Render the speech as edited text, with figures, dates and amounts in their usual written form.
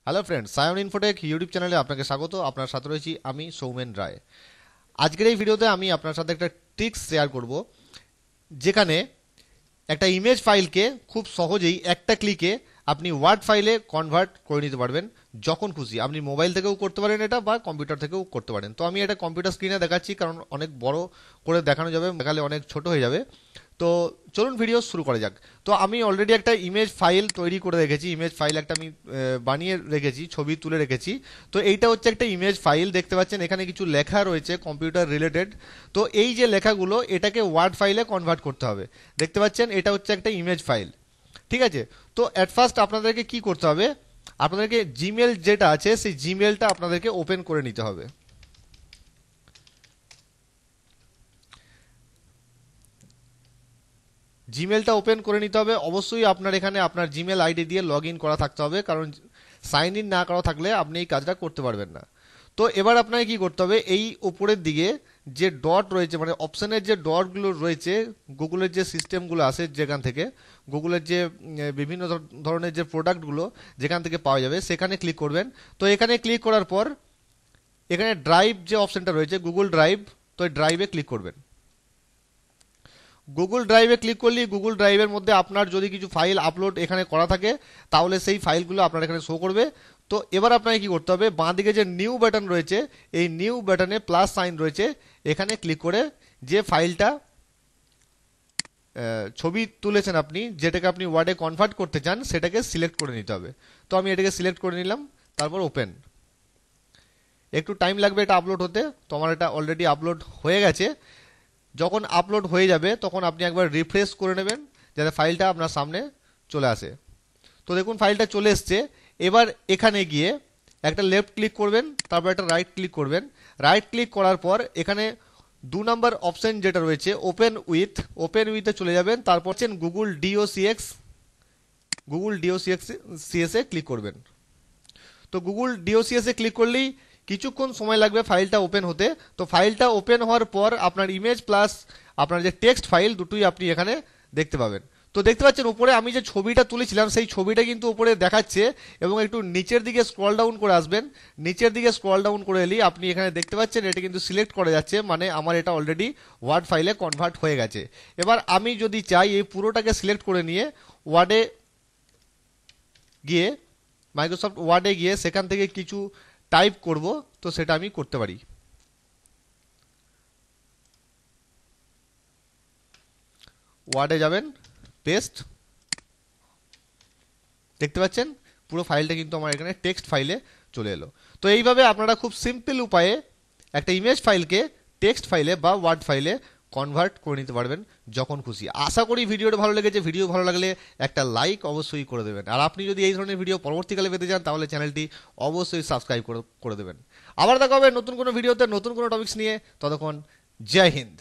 Hello friend, Sayan Infotech YouTube চ্যানেলে আপনাকে স্বাগত। আপনার সাথে রয়েছি আমি সৌমেন রায়। আজকের এই ভিডিওতে আমি আপনার সাথে একটা ট্রিক্স শেয়ার করব, যেখানে একটা ইমেজ ফাইলকে খুব সহজেই একটা ক্লিকে আপনি ওয়ার্ড ফাইলে কনভার্ট করে নিতে পারবেন যখন খুশি। আপনি মোবাইল থেকেও করতে পারেন এটা, বা কম্পিউটার থেকেও করতে পারেন। তো আমি এটা কম্পিউটার স্ক্রিনে দেখাচ্ছি, কারণ অনেক বড় করে দেখানো যাবে, দেখালে অনেক ছোট হয়ে যাবে। তো চলুন ভিডিও শুরু করা যাক। তো আমি অলরেডি একটা ইমেজ ফাইল তৈরি করে রেখেছি, ইমেজ ফাইল একটা আমি বানিয়ে রেখেছি, ছবি তুলে রেখেছি। তো এইটা হচ্ছে একটা ইমেজ ফাইল। দেখতে পাচ্ছেন এখানে কিছু লেখা রয়েছে কম্পিউটার রিলেটেড। তো এই যে লেখাগুলো, এটাকে ওয়ার্ড ফাইলে কনভার্ট করতে হবে। দেখতে পাচ্ছেন এটা হচ্ছে একটা ইমেজ ফাইল, ঠিক আছে। তো অ্যাট ফার্স্ট আপনাদেরকে কি করতে হবে, আপনাদেরকে জিমেল যেটা আছে সেই জিমেলটা আপনাদেরকে ওপেন করে নিতে হবে। জিমেলটা ওপেন করে নিতে হবে। অবশ্যই আপনার এখানে আপনার জিমেল আইডি দিয়ে লগ ইন করা থাকতে হবে, কারণ সাইন ইন না করা থাকলে আপনি এই কাজটা করতে পারবেন না। তো এবার আপনাকে কি করতে হবে, এই উপরের দিকে যে ডট রয়েছে, মানে অপশনের যে ডটগুলো রয়েছে, গুগলের যে সিস্টেমগুলো আসে যেখান থেকে, গুগলের যে বিভিন্ন ধরনের যে প্রোডাক্টগুলো যেখান থেকে পাওয়া যাবে, সেখানে ক্লিক করবেন। তো এখানে ক্লিক করার পর এখানে ড্রাইভ যে অপশনটা রয়েছে, গুগল ড্রাইভ, তো এই ড্রাইভে ক্লিক করবেন। গুগল ড্রাইভে ক্লিক করলে গুগল ড্রাইভের মধ্যে আপনার যদি কিছু ফাইল আপলোড এখানে করা থাকে, তাহলে সেই ফাইলগুলো আপনার এখানে শো করবে। তো এবার আপনাকে কি করতে হবে, বাঁ দিকে যে নিউ বাটন রয়েছে, এই নিউ বাটনে প্লাস সাইন রয়েছে, এখানে ক্লিক করে যে ফাইলটা ছবি তুলেছেন আপনি, যেটাকে আপনি ওয়ার্ডে কনভার্ট করতে চান, সেটাকে সিলেক্ট করে নিতে হবে। তো আমি এটাকে সিলেক্ট করে নিলাম, তারপর ওপেন। একটু টাইম লাগবে এটা আপলোড হতে। তো আমার এটা অলরেডি আপলোড হয়ে গেছে। যখন আপলোড হয়ে যাবে তখন আপনি একবার রিফ্রেশ করে নেবেন, যাতে ফাইলটা আপনার সামনে চলে আসে। তো দেখুন ফাইলটা চলে এসছে। এবার এখানে গিয়ে একটা লেফট ক্লিক করবেন, তারপর একটা রাইট ক্লিক করবেন। রাইট ক্লিক করার পর এখানে 2 নম্বর অপশন যেটা রয়েছে ওপেন উইথে চলে যাবেন। তারপর গুগল ডিওসিএক্স এ ক্লিক করবেন। তো গুগল ডিওসিএস এ ক্লিক করলেই কিছুক্ষণ সময় লাগবে ফাইলটা ওপেন হতে। তো ফাইলটা ওপেন হওয়ার পর আপনার ইমেজ প্লাস আপনার যে টেক্সট ফাইল, দুটোই আপনি এখানে দেখতে পাবেন। তো দেখতে পাচ্ছেন উপরে আমি যে ছবিটা তুলেছিলাম সেই ছবিটা কিন্তু উপরে দেখাচ্ছে, এবং একটু নিচের দিকে স্ক্রল ডাউন করে আসবেন। নিচের দিকে স্ক্রল ডাউন করে এলেই আপনি এখানে দেখতে পাচ্ছেন এটা কিন্তু সিলেক্ট করা যাচ্ছে, মানে আমার এটা অলরেডি ওয়ার্ড ফাইলে কনভার্ট হয়ে গেছে। এবার আমি যদি চাই এই পুরোটাকে সিলেক্ট করে নিয়ে ওয়ার্ডে গিয়ে, মাইক্রোসফট ওয়ার্ডে গিয়ে সেখান থেকে কিছু টাইপ করব, তো সেটা আমি করতে পারি। ওয়ার্ডে যাবেন, পেস্ট। দেখতে পাচ্ছেন পুরো ফাইলটা কিন্তু আমার এখানে টেক্সট ফাইলে চলে এলো। তো এইভাবে আপনারা খুব সিম্পল উপায়ে একটা ইমেজ ফাইলকে টেক্সট ফাইলে বা ওয়ার্ড ফাইলে কনভার্ট করে নিতে পারবেন যখন খুশি। আশা করি ভিডিওটা ভালো লেগেছে। ভিডিও ভালো লাগলে একটা লাইক অবশ্যই করে দেবেন। আর আপনি যদি এই ধরনের ভিডিও পরবর্তীকালে পেতে চান, তাহলে চ্যানেলটি অবশ্যই সাবস্ক্রাইব করে দেবেন। আবার দেখা হবে নতুন কোনো ভিডিওতে, নতুন কোনো টপিকস নিয়ে। ততক্ষণ জয় হিন্দ।